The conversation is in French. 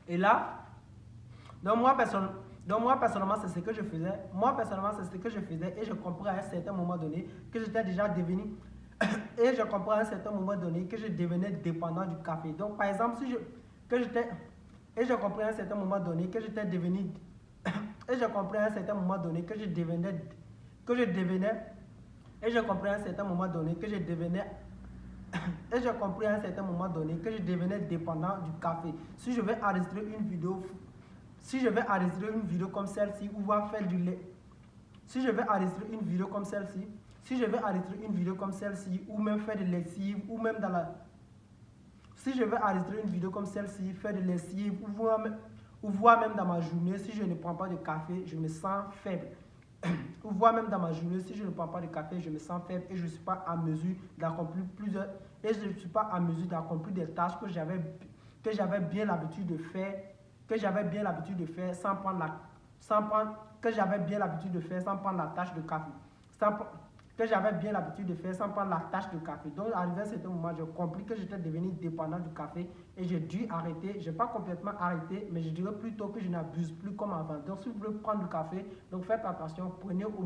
Et là, donc moi personnellement, c'est ce que je faisais. Moi, personnellement, c'est ce que je faisais. Et je comprends à un certain moment donné que j'étais déjà devenu... et je comprends à un certain moment donné que je devenais dépendant du café. Donc, par exemple, si je... que j'étais... Et je comprends à un certain moment donné que j'étais devenu... et je comprends à un certain moment donné que je devenais... que je devenais... et je comprends à un certain moment donné que je devenais... et je compris à un certain moment donné que je devenais dépendant du café. Si je vais enregistrer une vidéo, si je vais enregistrer une vidéo comme celle-ci, ou va faire du lait, si je vais enregistrer une vidéo comme celle-ci, si je vais enregistrer une vidéo comme celle-ci, ou même faire de lessive, ou même dans la... Si je vais enregistrer une vidéo comme celle-ci, faire de lessive, ou voir même dans ma journée, si je ne prends pas de café, je me sens faible. Ou voir même dans ma journée, si je ne prends pas de café, je me sens faible et je ne suis pas à mesure d'accomplir plusieurs... Et je ne suis pas à mesure d'accomplir des tâches que j'avais bien l'habitude de faire, sans prendre la... que j'avais bien l'habitude de faire sans prendre la tâche de café. Que j'avais bien l'habitude de faire sans prendre la tâche de café. Donc, arrivé à un certain moment, j'ai compris que j'étais devenu dépendant du café et j'ai dû arrêter. Je n'ai pas complètement arrêté, mais je dirais plutôt que je n'abuse plus comme avant. Donc, si vous voulez prendre du café, donc faites attention, prenez au